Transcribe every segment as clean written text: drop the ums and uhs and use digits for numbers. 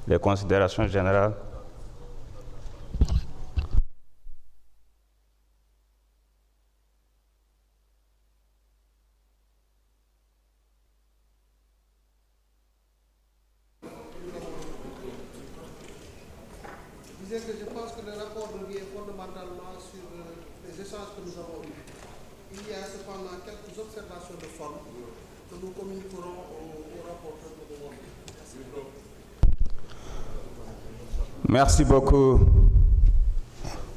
les considérations générales. Je pense que le rapport revient fondamentalement sur les échanges que nous avons eus. Il y a cependant quelques observations de forme que nous communiquerons au rapporteur de demande. Merci beaucoup,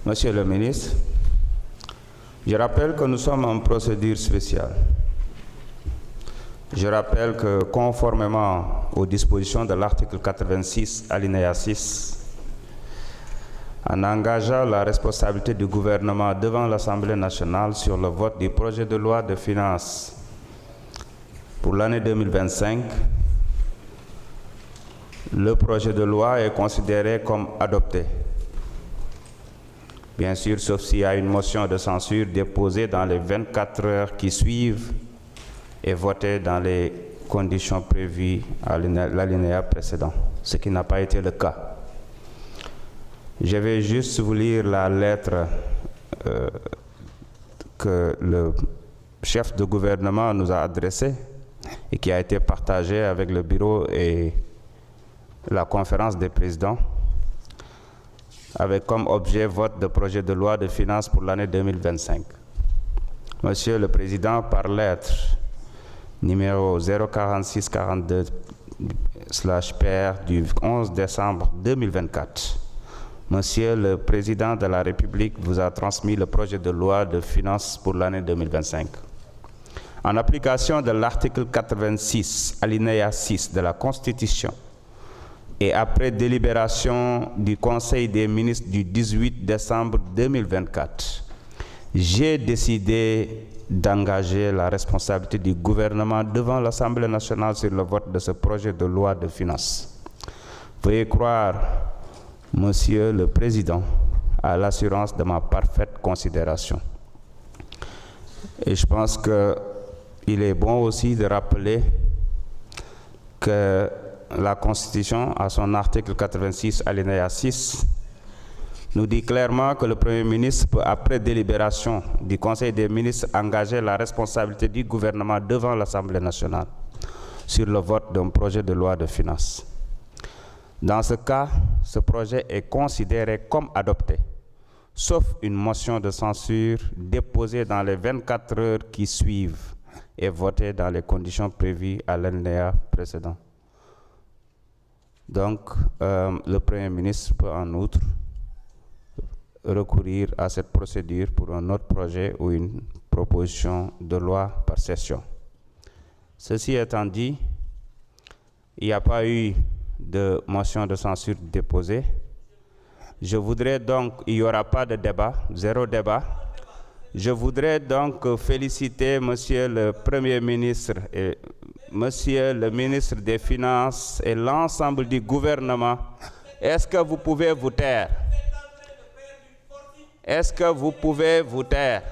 Monsieur le ministre. Je rappelle que nous sommes en procédure spéciale. Je rappelle que conformément aux dispositions de l'article 86, alinéa 6, en engageant la responsabilité du gouvernement devant l'Assemblée nationale sur le vote du projet de loi de finances pour l'année 2025, le projet de loi est considéré comme adopté. Bien sûr, sauf s'il y a une motion de censure déposée dans les 24 heures qui suivent et votée dans les conditions prévues à l'alinéa précédent, ce qui n'a pas été le cas. Je vais juste vous lire la lettre que le chef de gouvernement nous a adressée et qui a été partagée avec le bureau et la conférence des présidents, avec comme objet vote de projet de loi de finances pour l'année 2025. Monsieur le Président, par lettre numéro 04642/PR du 11 décembre 2024, Monsieur le Président de la République vous a transmis le projet de loi de finances pour l'année 2025. En application de l'article 86, alinéa 6 de la Constitution, et après délibération du Conseil des ministres du 18 décembre 2024, j'ai décidé d'engager la responsabilité du gouvernement devant l'Assemblée nationale sur le vote de ce projet de loi de finances. Veuillez croire, Monsieur le Président, à l'assurance de ma parfaite considération. Et je pense qu'il est bon aussi de rappeler que la Constitution, à son article 86, alinéa 6, nous dit clairement que le Premier ministre peut, après délibération du Conseil des ministres, engager la responsabilité du gouvernement devant l'Assemblée nationale sur le vote d'un projet de loi de finances. Dans ce cas, ce projet est considéré comme adopté, sauf une motion de censure déposée dans les 24 heures qui suivent et votée dans les conditions prévues à l'alinéa précédent. Donc, le Premier ministre peut en outre recourir à cette procédure pour un autre projet ou une proposition de loi par session. Ceci étant dit, il n'y a pas eu de motion de censure déposée. Je voudrais donc, il n'y aura pas de débat, zéro débat. Je voudrais donc féliciter Monsieur le Premier ministre et Monsieur le ministre des Finances et l'ensemble du gouvernement. Est-ce que vous pouvez vous taire? Est-ce que vous pouvez vous taire?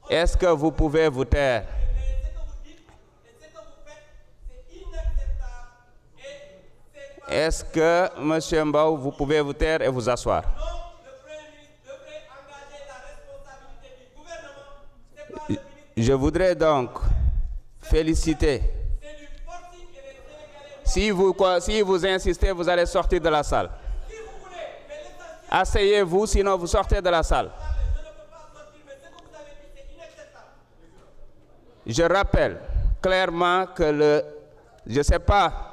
Est-ce que vous pouvez vous taire? Est-ce que, M. Mbaou, vous pouvez vous taire et vous asseoir? Je voudrais donc féliciter. Si vous insistez, vous allez sortir de la salle. Asseyez-vous, sinon vous sortez de la salle. Je rappelle clairement que je ne sais pas,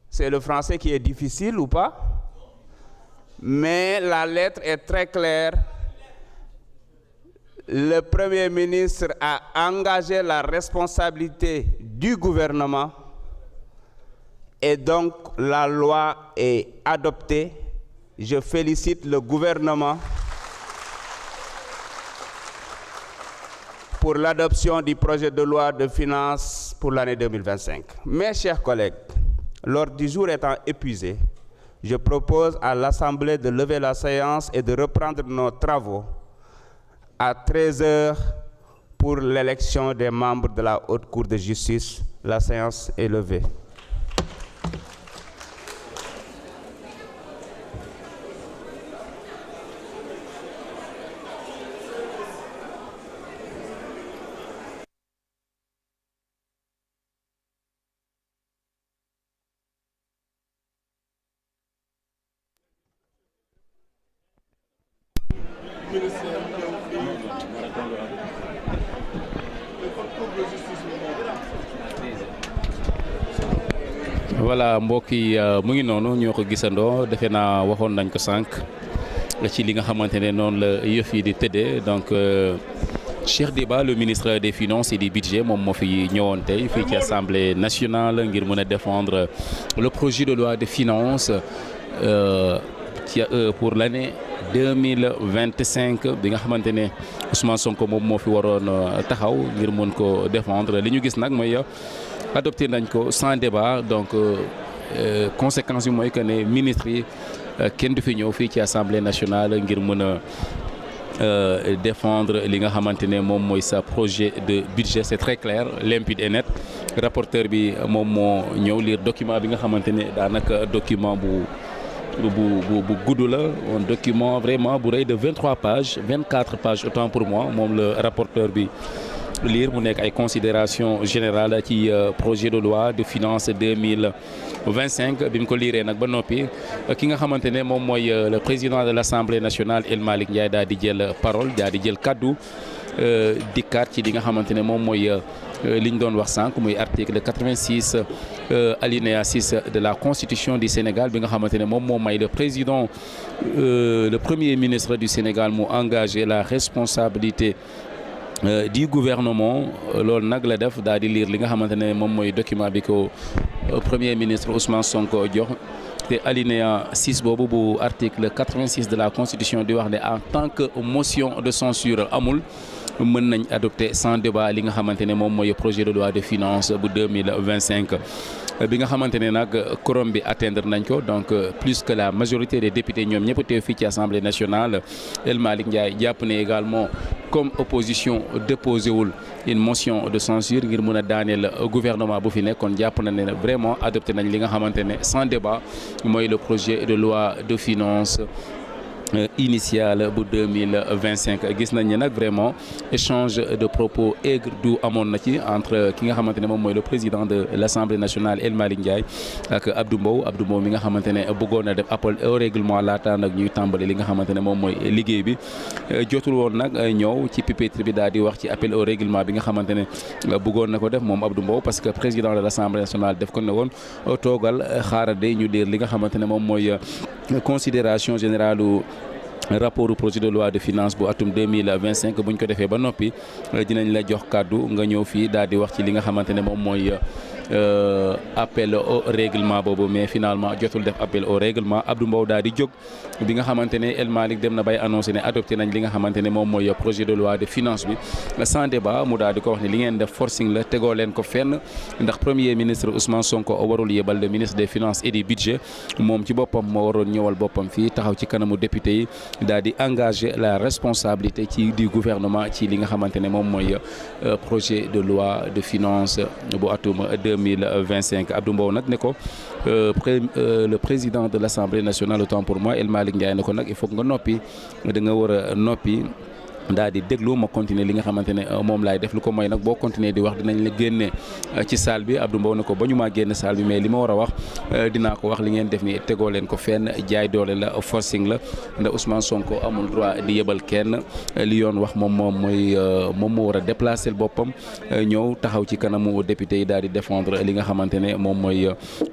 c'est le français qui est difficile ou pas, mais la lettre est très claire. Le Premier ministre a engagé la responsabilité du gouvernement et donc la loi est adoptée. Je félicite le gouvernement pour l'adoption du projet de loi de finances pour l'année 2025. Mes chers collègues, l'ordre du jour étant épuisé, je propose à l'Assemblée de lever la séance et de reprendre nos travaux à 13 h pour l'élection des membres de la Haute Cour de justice. La séance est levée. voilà mbokk yi mu ngi noonu ñoo ko gisandoo defe naa waxoon nañ ko sànq ci li nga xamante ne noonu la yëf yi di tëddee donc Cheikh Diba le ministre des finances et du budget moom moo fi ñëwoon tey fii ci assemblée nationale ngir mën a défendre le projet de loi de finances pour l'année 2025 bi nga xamante ne Ousmane Sonko moom moo fi waroon taxaw ngir mën ko défendre li ñu gis nag mooy adopté nañ ko sans débat donc conséquence bi mooy que ne ministre yi kenn du fi ñëw fii ci assemblée nationale ngir mën a défendre li nga xamante ne moom mooy sa projet de budget c'est très clair limpide et net rapporteur bi moom moo ñëw lire document bi nga xamante ne daanaka document bu gudd la un document vraiment bu rëy de 23 pages 24 pages autant pour moi moom le rapporteur bi lire mu nekk ay considérations générales ci projet de loi de finances 2025 bi mu ko liiree nag ba noppi ki nga xamante ne moom mooy le président de l'Assemblée nationale El Malick Ndiaye daal di jël parole daal di jël kaddu dikkaat ci li nga xamante ne moom mooy li ñu doon wax sànq muy article 86 alinéa 6 de la constitution du Sénégal bi nga xamante ne moom moo may le président le premier ministre du Sénégal mu engagé la responsabilité du gouvernement loolu nag la def daal di lire li nga xamante ne moom mooy document bi ko premier ministre Ousmane Sonko jox te alinéa 6 boobu bu article 86 de la constitution di wax ne en tant que motion de censure amul mën nañ adopter sans débat li nga xamante ne moom mooy projet de loi de finances bu 2025 bi nga xamante ne nag quorum bi atteindre nañ ko donc plus que la majorité des députés ñoom ñëpp teew fii ci assemblée nationale El Malick Ndiaye jàpp ne également comme opposition déposé wul une motion de censure ngir mën a daaneel gouvernement bu fi nekkoon jàpp na ne vraiment adopté nañ li nga xamante ne sans débat mooy le projet de loi de finances initiale bu 2025 gis nañ ne nag vraiment échange de propos aigre du amoon na ci entre ki nga xamante ne moom mooy le président de l'Assemblée nationale El Malick Ndiaye ak Abdou Mbow mi nga xamante ne bëggoon na def appel au règlement laata nag ñuy tàmbali li nga xamante ne moom mooy liggéey bi jotul woon nag ñëw ci pupitre bi daal di wax ci appel au règlement bi nga xamante ne bëggoon na ko def moom Abdou Mbow parce que président de l'Assemblée nationale def ko ne woon toogal xaarade ñu lire li nga xamante ne moom mooy considération générale rapport du projet de loi de finances bu atum 2025 bu ñu ko defee ba noppi dinañ la jox kàddu nga ñëw fii daal di wax ci li nga xamante ne moom mooy appel au règlement boobu mais finalement jotul def appel au règlement Abdou Mbow daal di jóg bi nga xamante ne El Malick dem na bay annoncé ne adopté nañ li nga xamante ne moom mooy projet de loi de finance bi sans débat mu daal di ko wax ne li ngeen def forcing la tegoo leen ko fenn ndax premier ministre Ousmane Sonko warul yebal le ministre des finances et du budget moom ci boppam moo waroon ñëwal boppam fii taxaw ci kanamu député yi daal di engager la responsabilité du gouvernement ci li nga xamante ne moom mooy projet de loi de finance bu atum 2025 Abdou Mbow nag ne ko le président de l'Assemblée nationale autant pour moi El Malick Ndiaye ne ko nag il faut nga noppi da nga war a noppi daal di déglu ma continuer li nga xamante ne moom laay def lu ko mooy nag boo continuer di wax dinañ la génne ci salle bi Abdou Mbow ne ko ba ñu maa génn salle bi mais li ma war a wax dinaa ko wax li ngeen def ni tegoo leen ko fenn jaay doole la forcing la ndax Ousmane Sonko amul droit di yebal kenn li yoon wax moom moo war a déplacer boppam ñëw taxaw ci kanamu député yi daal di défendre li nga xamante ne moom mooy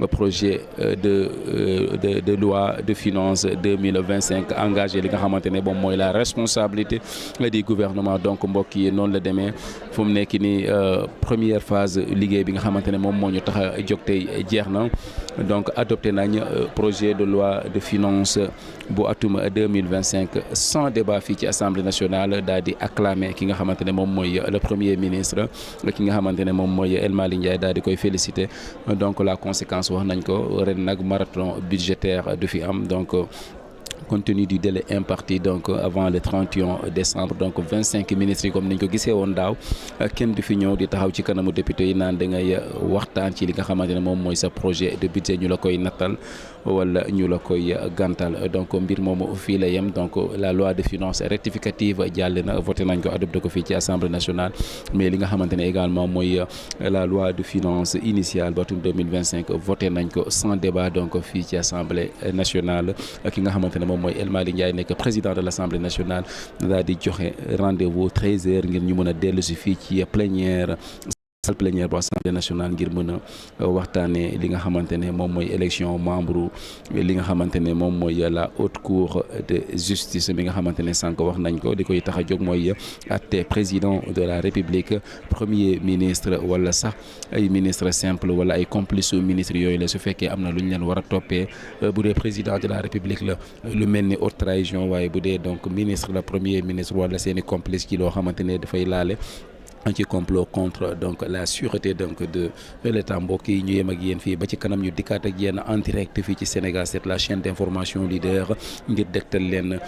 projet de loi de finances 2025 engagé li nga xamante ne moom mooy la responsabilité du gouvernement donc mbokk yi noonu la demee fu mu nekk nii première phase liggéey bi nga xamante ne moom moo ñu tax a jóg tey jeex na donc adopté nañ projet de loi de finances bu atum 2025 sans débat fii ci assemblée nationale daal di acclamer ki nga xamante ne moom mooy le premier ministre ki nga xamante ne moom mooy El Malick Ndiaye daal di koy féliciter donc la conséquence wax nañ ko ren nag marathon budgétaire du fi am donc compte tenu du délai imparti donc avant le 31 décembre donc 25 ministres yi comme niñ ko gisee woon daaw kenn du fi ñëw di taxaw ci kanamu député yi naan da ngay waxtaan ci li nga xamante ne moom mooy sa projet de budget ñu la koy nattal wala ñu la koy gàntal donc mbir moomu fii la yem donc la loi de finances rectificative jàll na voté nañ ko adopté ko fii ci assemblée nationale mais li nga xamante ne également mooy la loi de finances initiale ba atum 2025 voté nañ ko sans débat donc fii ci assemblée nationale ki nga xamante ne moom mooy El Malick Ndiaye nekk président de l'Assemblée nationale daal di joxe rendez-vous 13h ngir ñu mën a dellu si fii ci plénière salle plénière bu Assemblée nationale ngir mën a waxtaanee li nga xamante ne moom mooy élection membre li nga xamante ne moom mooy la haute cour de justice bi nga xamante ne sànq wax nañ ko di koy tax a jóg mooy atte président de la république premier ministre wala sax ay ministre simple wala ay complice ministre yooyu la su fekkee am na lu ñu leen war a toppee bu dee président de la république la lu mel ni haute trahison waaye bu dee donc ministre la premier ministre wala seeni complice ci loo xamante ne dafay laale ci complot contre donc la sûreté donc de l'État. mbokk yi ñu yem ak yéen fii ba ci kanam ñu dikkaat ak yéen en direct fii ci Sénégal 7 la chaîne d'information leader ngir dégtal leen